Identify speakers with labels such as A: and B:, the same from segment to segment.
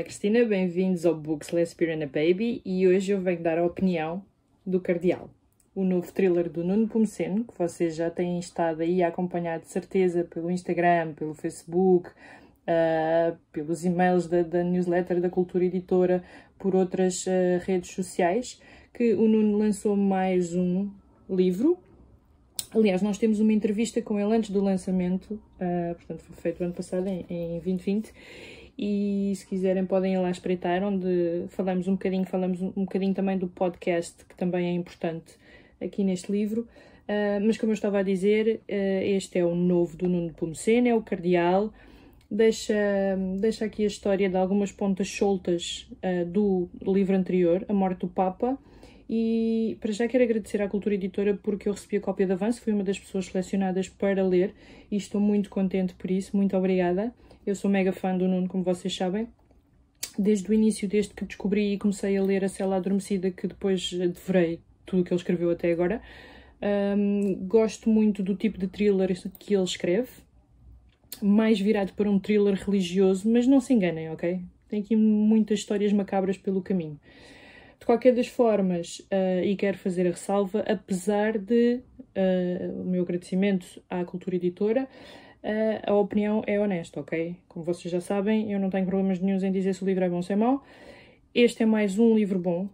A: é Cristina, bem-vindos ao Books Let's Beer and a Baby e hoje eu venho dar a opinião do Cardeal, o novo thriller do Nuno Pomuceno, que vocês já têm estado aí a acompanhar de certeza pelo Instagram, pelo Facebook, pelos e-mails da newsletter da Cultura Editora, por outras redes sociais, que o Nuno lançou mais um livro. Aliás, nós temos uma entrevista com ele antes do lançamento, portanto foi feito ano passado, em 2020, e se quiserem podem ir lá espreitar, onde falamos um bocadinho também do podcast, que também é importante aqui neste livro. Mas como eu estava a dizer, este é o novo do Nuno Pomuceno, é o Cardeal. Deixa aqui a história de algumas pontas soltas do livro anterior, A Morte do Papa. E para já quero agradecer à Cultura Editora porque eu recebi a cópia de avanço, fui uma das pessoas selecionadas para ler e estou muito contente por isso, muito obrigada. Eu sou mega fã do Nuno, como vocês sabem, desde o início, desde que descobri e comecei a ler A Cela Adormecida, que depois devorei tudo o que ele escreveu até agora. Gosto muito do tipo de thriller que ele escreve, mais virado para um thriller religioso, mas não se enganem, ok? Tem aqui muitas histórias macabras pelo caminho. De qualquer das formas, e quero fazer a ressalva, apesar de o meu agradecimento à Cultura Editora, a opinião é honesta, ok? Como vocês já sabem, eu não tenho problemas nenhuns em dizer se o livro é bom ou se é mau. Este é mais um livro bom.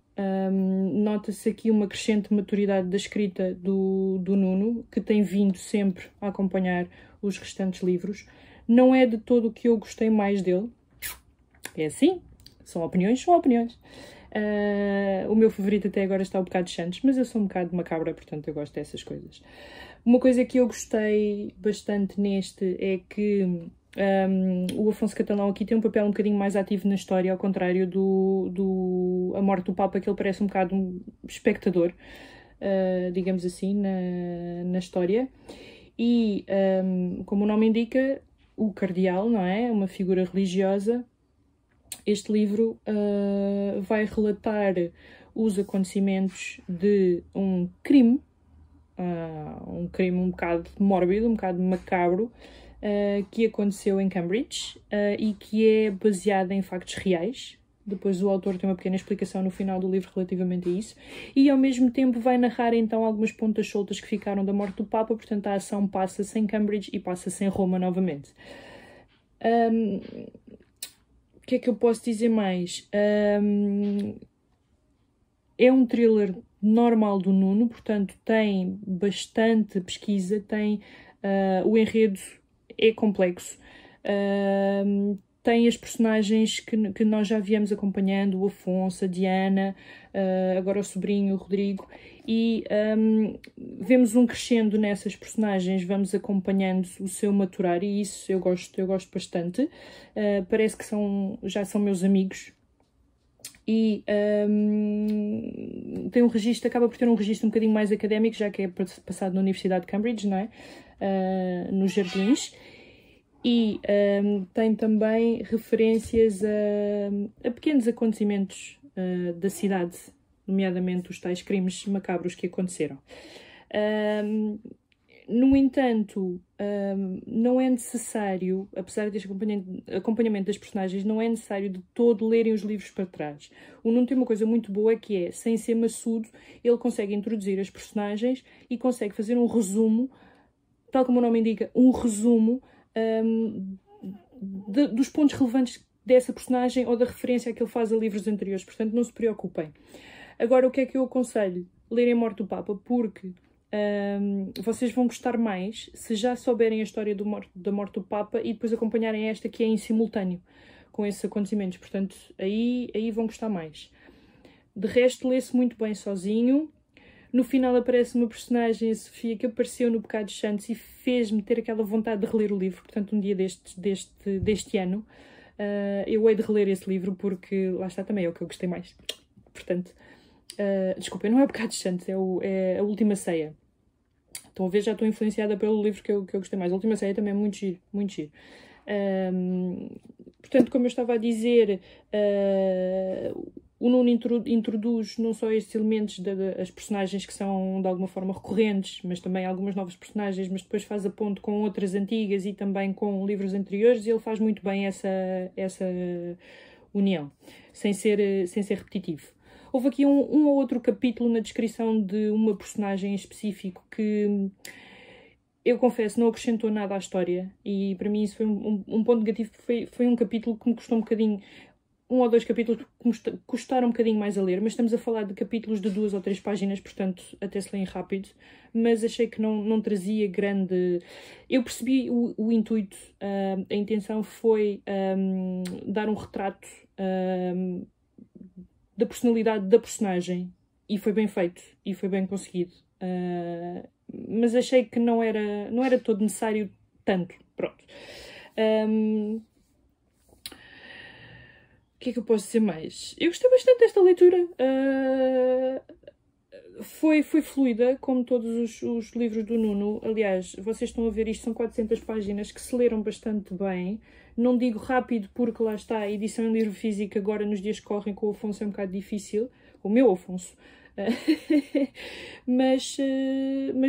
A: Nota-se aqui uma crescente maturidade da escrita do Nuno, que tem vindo sempre a acompanhar os restantes livros. Não é de todo o que eu gostei mais dele. É assim, são opiniões, são opiniões. O meu favorito até agora está um bocado de Santos, mas eu sou um bocado macabra, portanto eu gosto dessas coisas. Uma coisa que eu gostei bastante neste é que o Afonso Catalão aqui tem um papel um bocadinho mais ativo na história, ao contrário do A Morte do Papa, que ele parece um bocado um espectador, digamos assim, na história. E, como o nome indica, o Cardeal, não é? Uma figura religiosa. Este livro vai relatar os acontecimentos de um crime um bocado mórbido, um bocado macabro, que aconteceu em Cambridge e que é baseado em factos reais. Depois o autor tem uma pequena explicação no final do livro relativamente a isso. E ao mesmo tempo vai narrar então algumas pontas soltas que ficaram da morte do Papa, portanto a ação passa-se em Cambridge e passa-se em Roma novamente. O que é que eu posso dizer mais? É um thriller normal do Nuno, portanto tem bastante pesquisa, o enredo é complexo, tem as personagens que nós já viemos acompanhando, o Afonso, a Diana, agora o sobrinho, o Rodrigo, e vemos um crescendo nessas personagens, vamos acompanhando o seu maturar, e isso eu gosto bastante. Parece que já são meus amigos. E tem acaba por ter um registro um bocadinho mais académico, já que é passado na Universidade de Cambridge, não é? Nos Jardins. E tem também referências a pequenos acontecimentos da cidade, nomeadamente os tais crimes macabros que aconteceram. No entanto, não é necessário, apesar deste acompanhamento das personagens, não é necessário de todo lerem os livros para trás. O Nuno tem uma coisa muito boa que é, sem ser maçudo, ele consegue introduzir as personagens e consegue fazer um resumo, tal como o nome indica, um resumo dos pontos relevantes dessa personagem ou da referência que ele faz a livros anteriores. Portanto, não se preocupem. Agora, o que é que eu aconselho? Lerem A Morte do Papa, porque vocês vão gostar mais se já souberem a história da morte do Papa e depois acompanharem esta que é em simultâneo com esses acontecimentos. Portanto, aí vão gostar mais. De resto, lê-se muito bem sozinho. No final aparece uma personagem, a Sofia, que apareceu no Pecados Santos e fez-me ter aquela vontade de reler o livro. Portanto, um dia deste ano, eu hei de reler esse livro porque, lá está, também é o que eu gostei mais. Portanto, desculpem, não é o Pecados Santos, é A Última Ceia. Estão a ver, já estou influenciada pelo livro que eu gostei mais. A Última Ceia também é muito giro, muito giro. Portanto, como eu estava a dizer, o Nuno introduz não só estes elementos das personagens que são de alguma forma recorrentes, mas também algumas novas personagens, mas depois faz a ponte com outras antigas e também com livros anteriores, e ele faz muito bem união, sem ser repetitivo. Houve aqui um ou outro capítulo na descrição de uma personagem em específico que, eu confesso, não acrescentou nada à história, e para mim isso foi um ponto negativo. Foi um capítulo que me custou um bocadinho, um ou dois capítulos que me custaram um bocadinho mais a ler, mas estamos a falar de capítulos de 2 ou 3 páginas, portanto até se leem rápido, mas achei que não trazia grande... Eu percebi o intuito, a intenção foi dar um retrato da personalidade da personagem, e foi bem feito, e foi bem conseguido. Mas achei que não era todo necessário tanto. Pronto. O que é que eu posso dizer mais? Eu gostei bastante desta leitura. Foi fluida, como todos os livros do Nuno. Aliás, vocês estão a ver isto, são 400 páginas que se leram bastante bem. Não digo rápido porque lá está, a edição em livro físico agora nos dias que correm com o Afonso é um bocado difícil. O meu Afonso. mas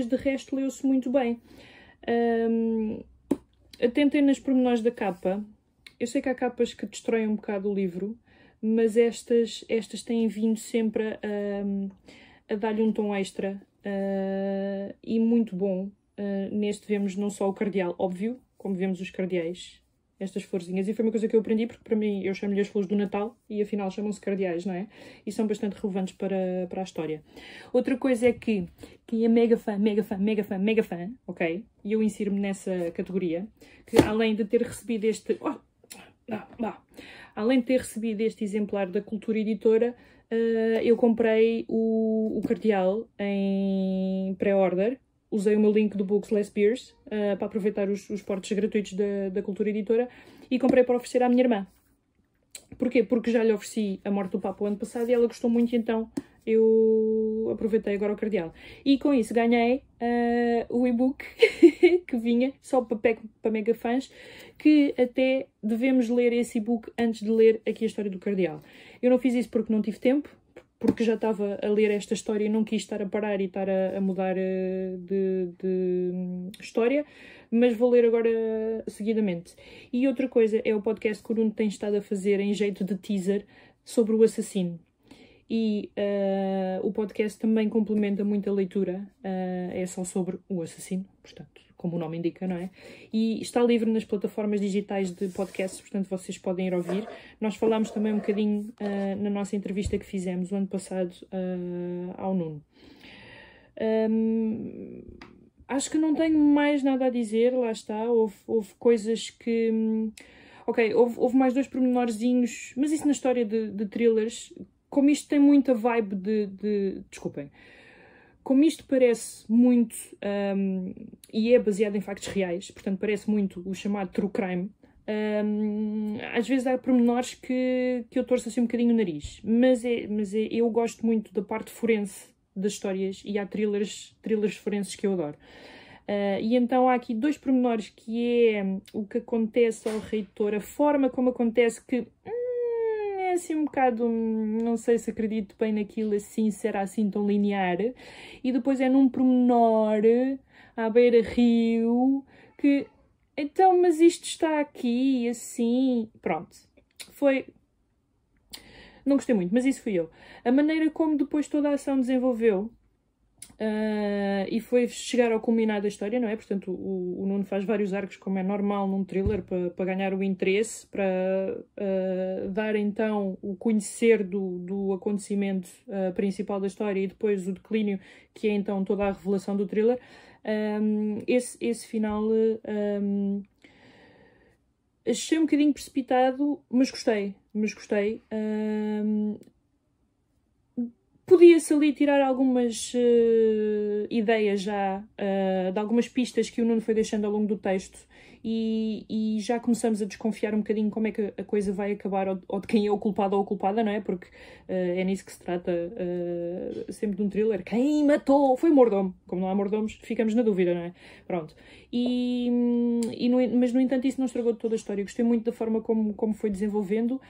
A: de resto leu-se muito bem. Atentem nas pormenores da capa. Eu sei que há capas que destroem um bocado o livro, mas estas têm vindo sempre a dar-lhe um tom extra e muito bom. Neste vemos não só o cardeal, óbvio, como vemos os cardeais, estas florzinhas, e foi uma coisa que eu aprendi, porque para mim eu chamo-lhe as flores do Natal e afinal chamam-se cardeais, não é? E são bastante relevantes para a história. Outra coisa é que quem é mega fã, ok? E eu insiro-me nessa categoria, que além de ter recebido além de ter recebido este exemplar da Cultura Editora, eu comprei o Cardeal em pré-order. Usei o meu link do Books Less Beers para aproveitar os portos gratuitos da Cultura Editora e comprei para oferecer à minha irmã. Porquê? Porque já lhe ofereci A Morte do Papa o ano passado e ela gostou muito, então eu aproveitei agora o Cardeal. E com isso ganhei o e-book que vinha só para mega fãs, que até devemos ler esse e-book antes de ler aqui a história do Cardeal. Eu não fiz isso porque não tive tempo, porque já estava a ler esta história e não quis estar a parar e estar a mudar de história, mas vou ler agora seguidamente. E outra coisa é o podcast que o Nuno tem estado a fazer em jeito de teaser sobre o assassino. E o podcast também complementa muito a leitura, é só sobre o assassino, portanto, como o nome indica, não é? E está livre nas plataformas digitais de podcasts, portanto vocês podem ir ouvir. Nós falámos também um bocadinho na nossa entrevista que fizemos o ano passado ao Nuno. Acho que não tenho mais nada a dizer, lá está, houve coisas que... Ok, houve mais 2 pormenorzinhos, mas isso na história de thrillers... Como isto tem muita vibe desculpem. Como isto parece muito... e é baseado em factos reais, portanto parece muito o chamado true crime, às vezes há pormenores que eu torço assim um bocadinho o nariz. Mas eu gosto muito da parte forense das histórias e há thrillers forenses que eu adoro. E então há aqui 2 pormenores que é o que acontece ao reitor, a forma como acontece que... é assim um bocado, não sei se acredito bem naquilo assim, será assim tão linear. E depois é num pormenor, à beira-rio, que, então, mas isto está aqui, assim, pronto. Não gostei muito, mas isso fui eu. A maneira como depois toda a ação desenvolveu, e foi chegar ao culminar da história, não é? Portanto, o Nuno faz vários arcos, como é normal num thriller, para ganhar o interesse, para dar então o conhecer do acontecimento principal da história e depois o declínio, que é então toda a revelação do thriller. Esse final achei um bocadinho precipitado, mas gostei. Podia-se ali tirar algumas ideias já, de algumas pistas que o Nuno foi deixando ao longo do texto, e já começamos a desconfiar um bocadinho como é que a coisa vai acabar, ou de quem é o culpado ou a culpada, não é? Porque é nisso que se trata sempre de um thriller. Quem matou? Foi o mordomo. Como não há mordomos, ficamos na dúvida, não é? Pronto. Mas, no entanto, isso não estragou toda a história. Eu gostei muito da forma como foi desenvolvendo.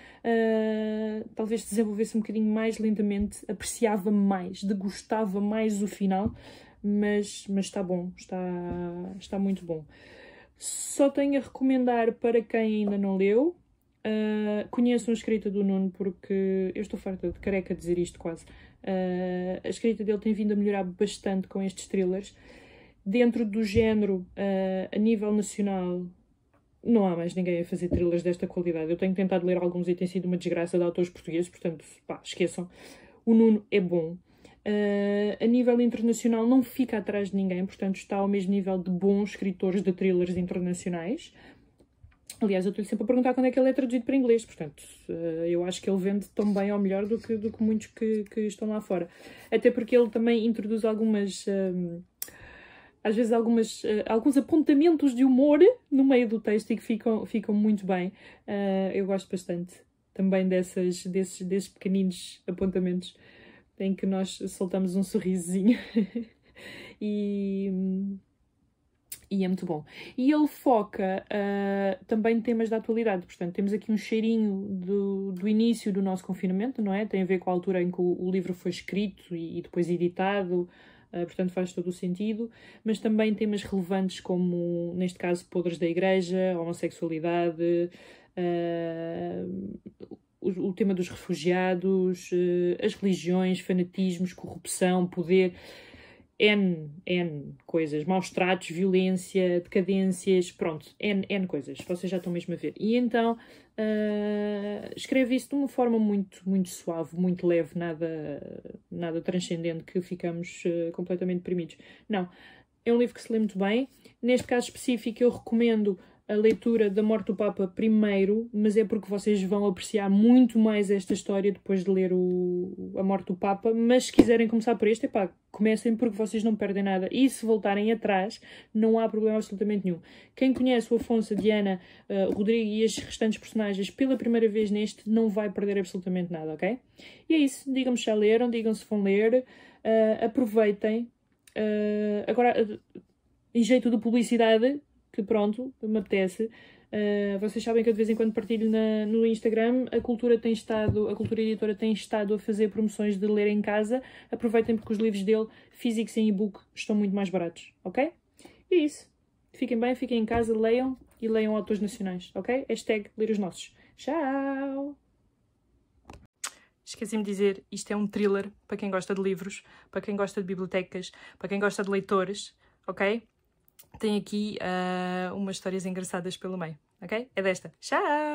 A: Talvez se desenvolvesse um bocadinho mais lentamente, apreciava mais, degustava mais o final, mas está bom, está muito bom. Só tenho a recomendar para quem ainda não leu, Conheçam a escrita do Nuno, porque eu estou farta de careca dizer isto quase. A escrita dele tem vindo a melhorar bastante com estes thrillers. Dentro do género, a nível nacional, não há mais ninguém a fazer thrillers desta qualidade. Eu tenho tentado ler alguns e tem sido uma desgraça de autores portugueses, portanto, pá, esqueçam. O Nuno é bom. A nível internacional não fica atrás de ninguém, portanto está ao mesmo nível de bons escritores de thrillers internacionais. Aliás, eu estou-lhe sempre a perguntar quando é que ele é traduzido para inglês, portanto, eu acho que ele vende tão bem ou melhor do que muitos que estão lá fora. Até porque ele também introduz algumas... às vezes alguns apontamentos de humor no meio do texto e que ficam muito bem. Eu gosto bastante também desses pequeninos apontamentos em que nós soltamos um sorrisozinho. E é muito bom. E ele foca também temas da atualidade. Portanto, temos aqui um cheirinho do início do nosso confinamento, não é? Tem a ver com a altura em que o livro foi escrito e depois editado. Portanto, faz todo o sentido. Mas também temas relevantes como, neste caso, podres da igreja, homossexualidade, o tema dos refugiados, as religiões, fanatismos, corrupção, poder... N coisas, maus tratos, violência, decadências, pronto, N coisas, vocês já estão mesmo a ver. E então escreve isso de uma forma muito, muito suave, muito leve, nada transcendente que ficamos completamente deprimidos. Não, é um livro que se lê muito bem. Neste caso específico eu recomendo a leitura da morte do Papa primeiro, mas é porque vocês vão apreciar muito mais esta história depois de ler a morte do Papa. Mas se quiserem começar por este, epá, comecem porque vocês não perdem nada. E se voltarem atrás, não há problema absolutamente nenhum. Quem conhece o Afonso, a Diana, Rodrigo e as restantes personagens pela primeira vez neste, não vai perder absolutamente nada, ok? E é isso. Digam-me se já leram, digam se vão ler. Aproveitem. Agora, em jeito de publicidade... que pronto, me apetece. Vocês sabem que eu de vez em quando partilho no Instagram. A Cultura Editora tem estado a fazer promoções de ler em casa. Aproveitem porque os livros dele, físicos em e-book, estão muito mais baratos, ok? E é isso. Fiquem bem, fiquem em casa, leiam e leiam autores nacionais, ok? Hashtag ler os nossos. Tchau! Esqueci-me de dizer, isto é um thriller para quem gosta de livros, para quem gosta de bibliotecas, para quem gosta de leitores, ok? Tem aqui umas histórias engraçadas pelo meio, ok? É desta. Tchau!